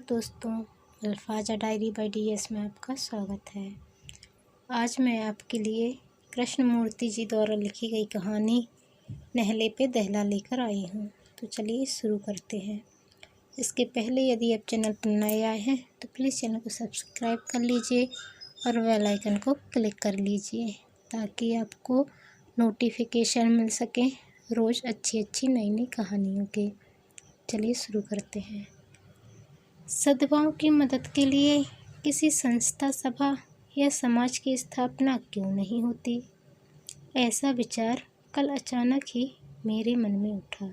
दोस्तों, अल्फाजा diary bye DS में आपका स्वागत है। आज मैं आपके लिए कृष्णमूर्ति जी द्वारा लिखी गई कहानी नहले पे दहला लेकर आई हूँ। तो चलिए शुरू करते हैं। इसके पहले यदि आप चैनल पर नए आए हैं तो प्लीज़ चैनल को सब्सक्राइब कर लीजिए और बेल आइकन को क्लिक कर लीजिए ताकि आपको नोटिफिकेशन मिल सके रोज़ अच्छी नई कहानियों के। चलिए शुरू करते हैं। सद्भाव की मदद के लिए किसी संस्था, सभा या समाज की स्थापना क्यों नहीं होती? ऐसा विचार कल अचानक ही मेरे मन में उठा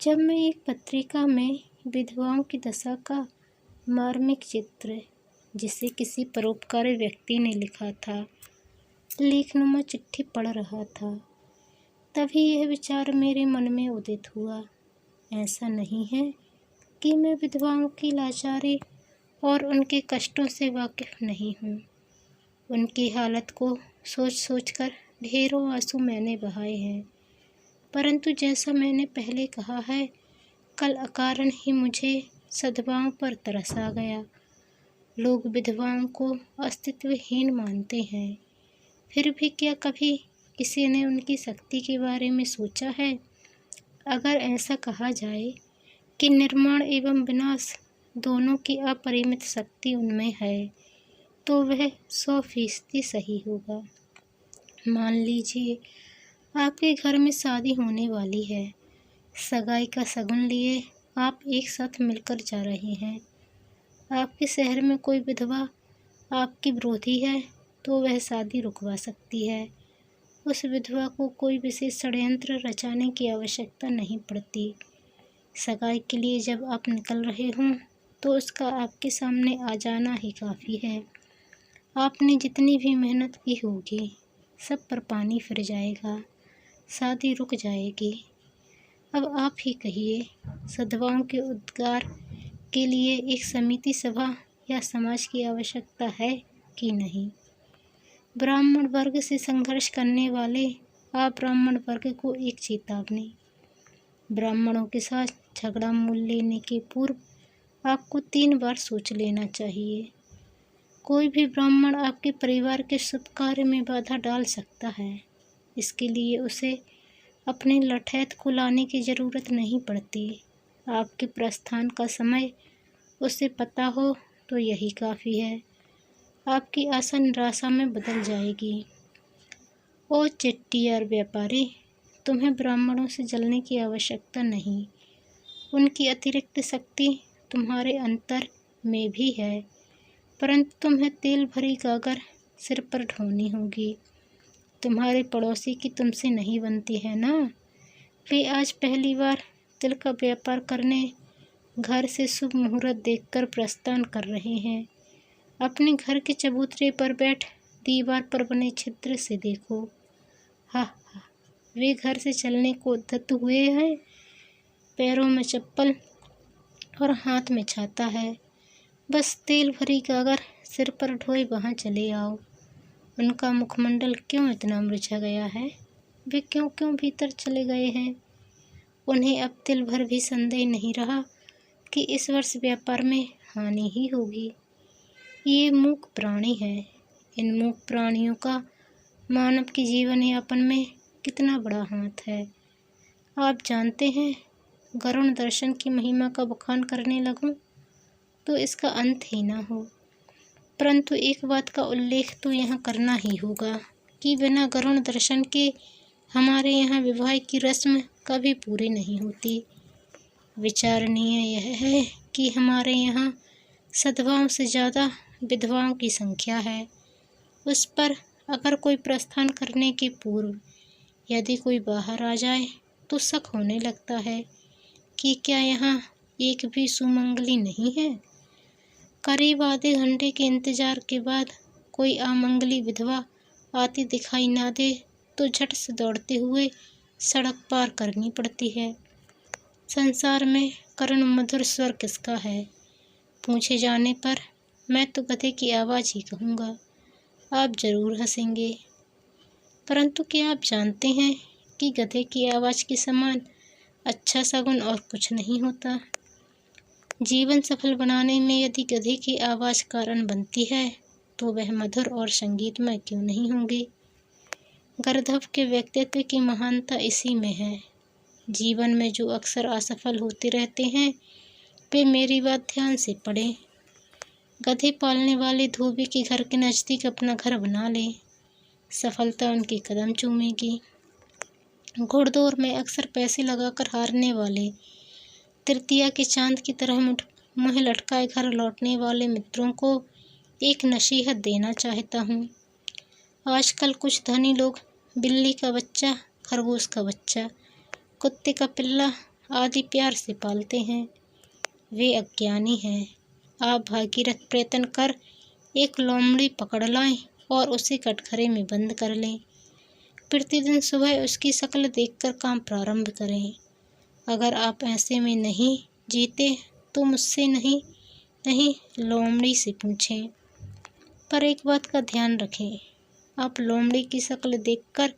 जब मैं एक पत्रिका में विधवाओं की दशा का मार्मिक चित्र, जिसे किसी परोपकारी व्यक्ति ने लिखा था, लेखनुमा चिट्ठी पढ़ रहा था। तभी यह विचार मेरे मन में उदित हुआ। ऐसा नहीं है कि मैं विधवाओं की लाचारी और उनके कष्टों से वाकिफ़ नहीं हूँ। उनकी हालत को सोच कर ढेरों आंसू मैंने बहाए हैं, परंतु जैसा मैंने पहले कहा है, कल अकारण ही मुझे सद्भाव पर तरस आ गया। लोग विधवाओं को अस्तित्वहीन मानते हैं, फिर भी क्या कभी किसी ने उनकी शक्ति के बारे में सोचा है? अगर ऐसा कहा जाए कि निर्माण एवं विनाश दोनों की अपरिमित शक्ति उनमें है, तो वह 100% सही होगा। मान लीजिए आपके घर में शादी होने वाली है। सगाई का शगुन लिए आप एक साथ मिलकर जा रहे हैं। आपके शहर में कोई विधवा आपकी विरोधी है तो वह शादी रुकवा सकती है। उस विधवा को कोई विशेष षड्यंत्र रचाने की आवश्यकता नहीं पड़ती। सगाई के लिए जब आप निकल रहे हों तो उसका आपके सामने आ जाना ही काफ़ी है। आपने जितनी भी मेहनत की होगी सब पर पानी फिर जाएगा, शादी रुक जाएगी। अब आप ही कहिए, सद्भाव के उद्गार के लिए एक समिति, सभा या समाज की आवश्यकता है कि नहीं? ब्राह्मण वर्ग से संघर्ष करने वाले अब्राह्मण वर्ग को एक चेतावनी। ब्राह्मणों के साथ झगड़ा मोल लेने के पूर्व आपको 3 बार सोच लेना चाहिए। कोई भी ब्राह्मण आपके परिवार के शुभ कार्य में बाधा डाल सकता है। इसके लिए उसे अपने लठैत को लाने की ज़रूरत नहीं पड़ती। आपके प्रस्थान का समय उसे पता हो तो यही काफ़ी है। आपकी आशा निराशा में बदल जाएगी। ओ चेट्टियार व्यापारी, तुम्हें ब्राह्मणों से जलने की आवश्यकता नहीं। उनकी अतिरिक्त शक्ति तुम्हारे अंतर में भी है, परंतु तुम्हें तेल भरी गागर सिर पर ढोनी होगी। तुम्हारे पड़ोसी की तुमसे नहीं बनती है ना? वे आज पहली बार तिल का व्यापार करने घर से शुभ मुहूर्त देखकर प्रस्थान कर रहे हैं। अपने घर के चबूतरे पर बैठ दीवार पर बने छिद्र से देखो। हा, वे घर से चलने को उद्यत हुए हैं। पैरों में चप्पल और हाथ में छाता है। बस तेल भरी गागर सिर पर ढोए वहाँ चले आओ। उनका मुखमंडल क्यों इतना मुरझा गया है? वे क्यों भीतर चले गए हैं? उन्हें अब तिल भर भी संदेह नहीं रहा कि इस वर्ष व्यापार में हानि ही होगी। ये मूक प्राणी है। इन मूक प्राणियों का मानव के जीवन यापन में कितना बड़ा हाथ है। आप जानते हैं, गरुण दर्शन की महिमा का बखान करने लगूं तो इसका अंत ही ना हो, परंतु एक बात का उल्लेख तो यहाँ करना ही होगा कि बिना गरुण दर्शन के हमारे यहाँ विवाह की रस्म कभी पूरी नहीं होती। विचारणीय यह है कि हमारे यहाँ सद्भाव से ज़्यादा विधवाओं की संख्या है। उस पर अगर कोई प्रस्थान करने के पूर्व यदि कोई बाहर आ जाए तो शक होने लगता है कि क्या यहाँ एक भी सुमंगली नहीं है। करीब आधे घंटे के इंतजार के बाद कोई अमंगली विधवा आती दिखाई ना दे तो झट से दौड़ते हुए सड़क पार करनी पड़ती है। संसार में करुण मधुर स्वर किसका है? पूछे जाने पर मैं तो गधे की आवाज़ ही कहूँगा। आप ज़रूर हंसेंगे, परंतु क्या आप जानते हैं कि गधे की आवाज़ के समान अच्छा शगुन और कुछ नहीं होता। जीवन सफल बनाने में यदि गधे की आवाज़ कारण बनती है तो वह मधुर और संगीतमय क्यों नहीं होगी। गरधव के व्यक्तित्व की महानता इसी में है। जीवन में जो अक्सर असफल होते रहते हैं वे मेरी बात ध्यान से पढ़ें। गधे पालने वाले धोबी के घर के नज़दीक अपना घर बना लें, सफलता उनके कदम चूमेगी। घुड़दौड़ में अक्सर पैसे लगाकर हारने वाले, तृतीया के चांद की तरह मुँह लटकाए घर लौटने वाले मित्रों को एक नसीहत देना चाहता हूँ। आजकल कुछ धनी लोग बिल्ली का बच्चा, खरगोश का बच्चा, कुत्ते का पिल्ला आदि प्यार से पालते हैं। वे अज्ञानी हैं। आप भागीरथ प्रयत्न कर एक लोमड़ी पकड़ लाएं और उसे कटघरे में बंद कर लें। प्रतिदिन सुबह उसकी शक्ल देखकर काम प्रारंभ करें। अगर आप ऐसे में नहीं जीते तो मुझसे नहीं लोमड़ी से पूछें। पर एक बात का ध्यान रखें, आप लोमड़ी की शक्ल देखकर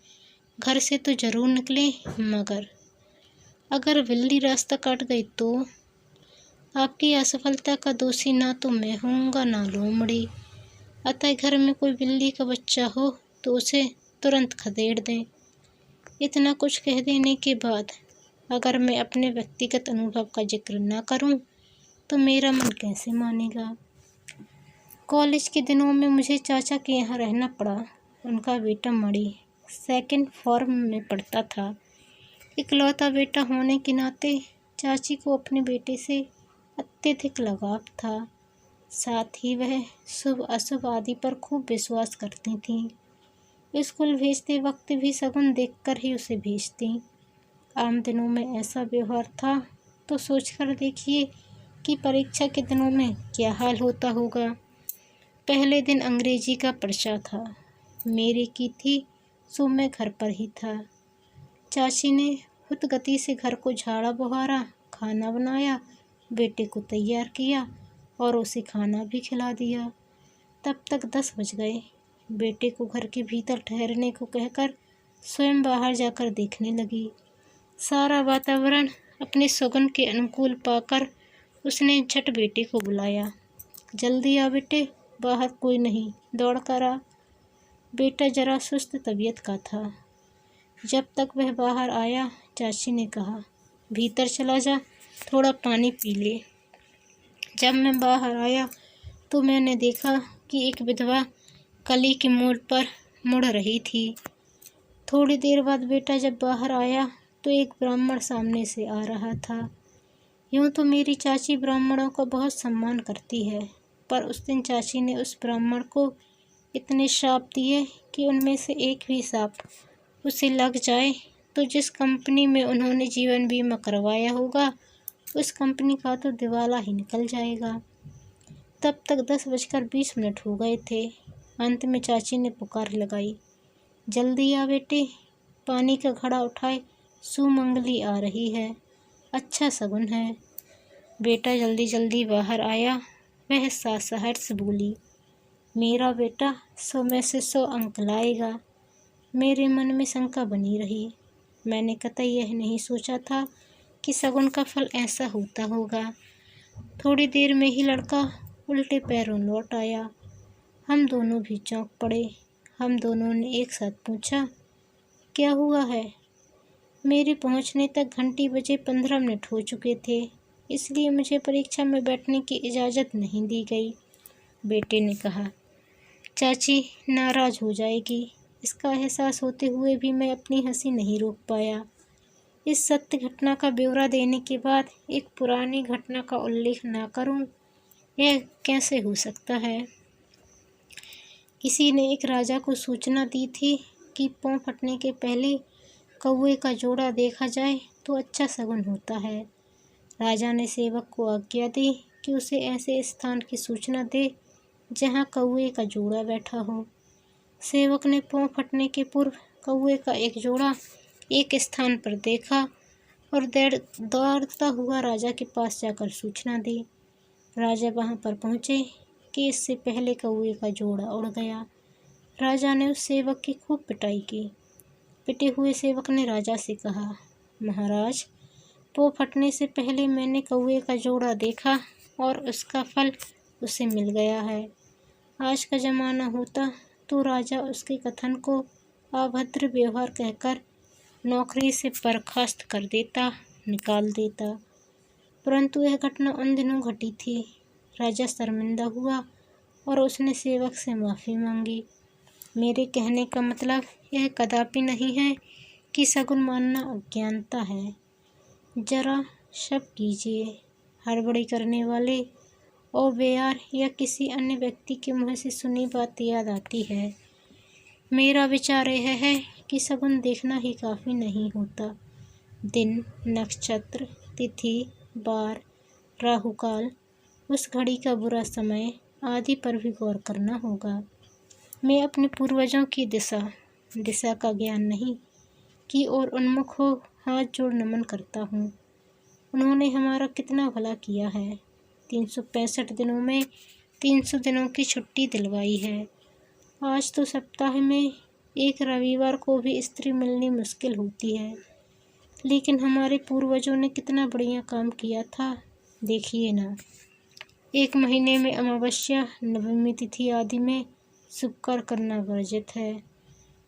घर से तो जरूर निकलें, मगर अगर बिल्ली रास्ता काट गई तो आपकी असफलता का दोषी ना तो मैं होऊंगा ना लोमड़ी। अतः घर में कोई बिल्ली का बच्चा हो तो उसे तुरंत खदेड़ दें। इतना कुछ कह देने के बाद अगर मैं अपने व्यक्तिगत अनुभव का जिक्र न करूं तो मेरा मन कैसे मानेगा। कॉलेज के दिनों में मुझे चाचा के यहाँ रहना पड़ा। उनका बेटा मणि सेकंड फॉर्म में पढ़ता था। इकलौता बेटा होने के नाते चाची को अपने बेटे से अत्यधिक लगाव था। साथ ही वह शुभ अशुभ आदि पर खूब विश्वास करती थीं। स्कूल भेजते वक्त भी शगुन देखकर ही उसे भेजती। आम दिनों में ऐसा व्यवहार था तो सोचकर देखिए कि परीक्षा के दिनों में क्या हाल होता होगा। पहले दिन अंग्रेजी का पर्चा था। मेरी की थी सो मैं घर पर ही था। चाची ने खुद गति से घर को झाड़ा बुहारा, खाना बनाया, बेटे को तैयार किया और उसे खाना भी खिला दिया। तब तक 10 बज गए। बेटे को घर के भीतर ठहरने को कहकर स्वयं बाहर जाकर देखने लगी। सारा वातावरण अपने सुगन के अनुकूल पाकर उसने झट बेटे को बुलाया। जल्दी आ बेटे, बाहर कोई नहीं, दौड़ कर आ। बेटा जरा सुस्त तबीयत का था। जब तक वह बाहर आया चाची ने कहा, भीतर चला जा, थोड़ा पानी पी ले। जब मैं बाहर आया तो मैंने देखा कि एक विधवा कली के मोड़ पर मुड़ रही थी। थोड़ी देर बाद बेटा जब बाहर आया तो एक ब्राह्मण सामने से आ रहा था। यूँ तो मेरी चाची ब्राह्मणों का बहुत सम्मान करती है, पर उस दिन चाची ने उस ब्राह्मण को इतने शाप दिए कि उनमें से एक भी शाप उसे लग जाए तो जिस कंपनी में उन्होंने जीवन बीमा करवाया होगा उस कंपनी का तो दिवाला ही निकल जाएगा। तब तक 10:20 हो गए थे। अंत में चाची ने पुकार लगाई, जल्दी आ बेटे, पानी का घड़ा उठाए, सुमंगली आ रही है, अच्छा शगुन है। बेटा जल्दी जल्दी बाहर आया। वह सहर्ष बोली, मेरा बेटा 100 में से 100 अंक लाएगा। मेरे मन में शंका बनी रही। मैंने कतई यह नहीं सोचा था कि शगुन का फल ऐसा होता होगा। थोड़ी देर में ही लड़का उल्टे पैरों लौट आया। हम दोनों भी चौंक पड़े। हम दोनों ने एक साथ पूछा, क्या हुआ है? मेरे पहुंचने तक घंटी बजे 15 मिनट हो चुके थे, इसलिए मुझे परीक्षा में बैठने की इजाज़त नहीं दी गई। बेटे ने कहा, चाची नाराज़ हो जाएगी। इसका एहसास होते हुए भी मैं अपनी हंसी नहीं रोक पाया। इस सत्य घटना का ब्यौरा देने के बाद एक पुरानी घटना का उल्लेख ना करूं, यह कैसे हो सकता है। किसी ने एक राजा को सूचना दी थी कि पाँव फटने के पहले कौवे का जोड़ा देखा जाए तो अच्छा शगुन होता है। राजा ने सेवक को आज्ञा दी कि उसे ऐसे स्थान की सूचना दे जहाँ कौवे का जोड़ा बैठा हो। सेवक ने पाँव फटने के पूर्व कौवे का एक जोड़ा एक स्थान पर देखा और दौड़ता हुआ राजा के पास जाकर सूचना दी। राजा वहाँ पर पहुँचे कि इससे पहले कौवे का जोड़ा उड़ गया। राजा ने उस सेवक की खूब पिटाई की। पिटे हुए सेवक ने राजा से कहा, महाराज, वो फटने से पहले मैंने कौवे का जोड़ा देखा और उसका फल उसे मिल गया है। आज का ज़माना होता तो राजा उसके कथन को अभद्र व्यवहार कहकर नौकरी से बर्खास्त कर देता, निकाल देता। परंतु यह घटना उन दिनों घटी थी। राजा शर्मिंदा हुआ और उसने सेवक से माफ़ी मांगी। मेरे कहने का मतलब यह कदापि नहीं है कि शगुन मानना अज्ञानता है। जरा शक कीजिए, हड़बड़ी करने वाले और बेयार या किसी अन्य व्यक्ति के मुँह से सुनी बात याद आती है। मेरा विचार यह है कि शगुन देखना ही काफ़ी नहीं होता। दिन, नक्षत्र, तिथि, वार, राहुकाल, उस घड़ी का बुरा समय आदि पर भी गौर करना होगा। मैं अपने पूर्वजों की दिशा का ज्ञान नहीं की ओर उन्मुख हो हाथ जोड़ नमन करता हूँ। उन्होंने हमारा कितना भला किया है। 365 दिनों में 300 दिनों की छुट्टी दिलवाई है। आज तो सप्ताह में एक रविवार को भी स्त्री मिलनी मुश्किल होती है, लेकिन हमारे पूर्वजों ने कितना बढ़िया काम किया था, देखिए ना। एक महीने में अमावस्या, नवमी तिथि आदि में शुभ कार्य करना वर्जित है।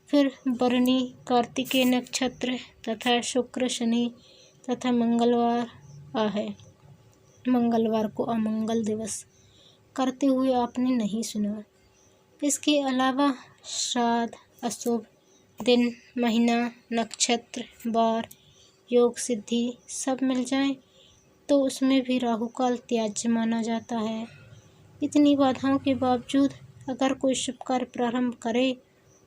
फिर बरनी, कार्तिकेय नक्षत्र तथा शुक्र, शनि तथा मंगलवार को अमंगल दिवस करते हुए आपने नहीं सुना। इसके अलावा श्राद्ध, अशुभ दिन, महीना, नक्षत्र, वार, योग सिद्धि सब मिल जाएं तो उसमें भी राहुकाल त्याज्य माना जाता है। इतनी बाधाओं के बावजूद अगर कोई शुभ कार्य प्रारंभ करे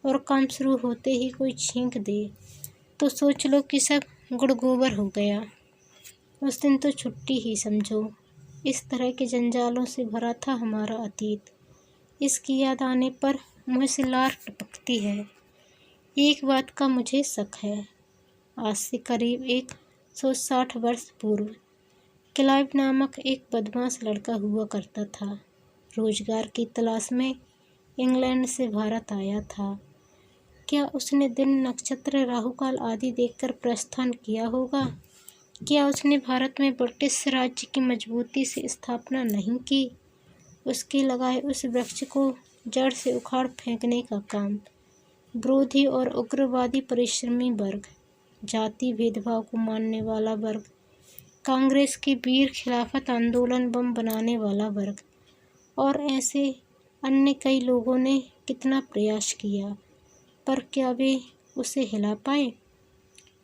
और काम शुरू होते ही कोई छींक दे तो सोच लो कि सब गुड़ गोबर हो गया। उस दिन तो छुट्टी ही समझो। इस तरह के जंजालों से भरा था हमारा अतीत। इसकी याद आने पर मुँह से लार टपकती है। एक बात का मुझे शक है। आज से करीब 160 वर्ष पूर्व क्लाइव नामक एक बदमाश लड़का हुआ करता था। रोजगार की तलाश में इंग्लैंड से भारत आया था। क्या उसने दिन, नक्षत्र, राहुकाल आदि देखकर प्रस्थान किया होगा? क्या उसने भारत में ब्रिटिश राज्य की मजबूती से स्थापना नहीं की? उसके लगाए उस वृक्ष को जड़ से उखाड़ फेंकने का काम विरोधी और उग्रवादी परिश्रमी वर्ग, जाति भेदभाव को मानने वाला वर्ग, कांग्रेस के वीर खिलाफत आंदोलन बम बनाने वाला वर्ग और ऐसे अन्य कई लोगों ने कितना प्रयास किया, पर क्या वे उसे हिला पाए?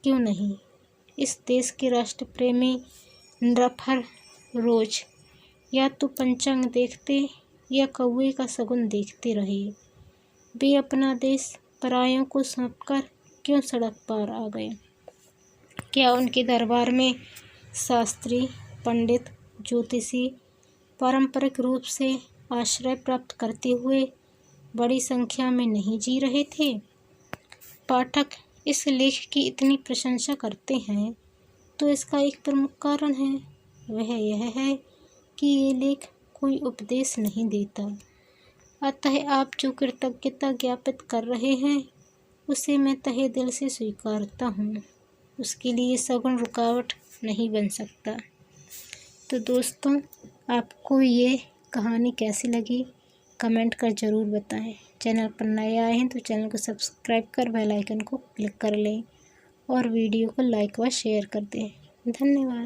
क्यों नहीं। इस देश के राष्ट्र प्रेमी नृफर रोज या तो पंचांग देखते या कौवे का शगुन देखते रहे। वे अपना देश परायों को सौंपकर क्यों सड़क पार आ गए? क्या उनके दरबार में शास्त्री, पंडित, ज्योतिषी पारंपरिक रूप से आश्रय प्राप्त करते हुए बड़ी संख्या में नहीं जी रहे थे? पाठक इस लेख की इतनी प्रशंसा करते हैं तो इसका एक प्रमुख कारण है। वह यह है कि ये लेख कोई उपदेश नहीं देता। अतः आप जो कृतज्ञता ज्ञापित कर रहे हैं उसे मैं तहे दिल से स्वीकारता हूँ। उसके लिए शगुन रुकावट नहीं बन सकता। तो दोस्तों, आपको ये कहानी कैसी लगी कमेंट कर ज़रूर बताएं। चैनल पर नए आए हैं तो चैनल को सब्सक्राइब कर बेल आइकन को क्लिक कर लें और वीडियो को लाइक व शेयर कर दें। धन्यवाद।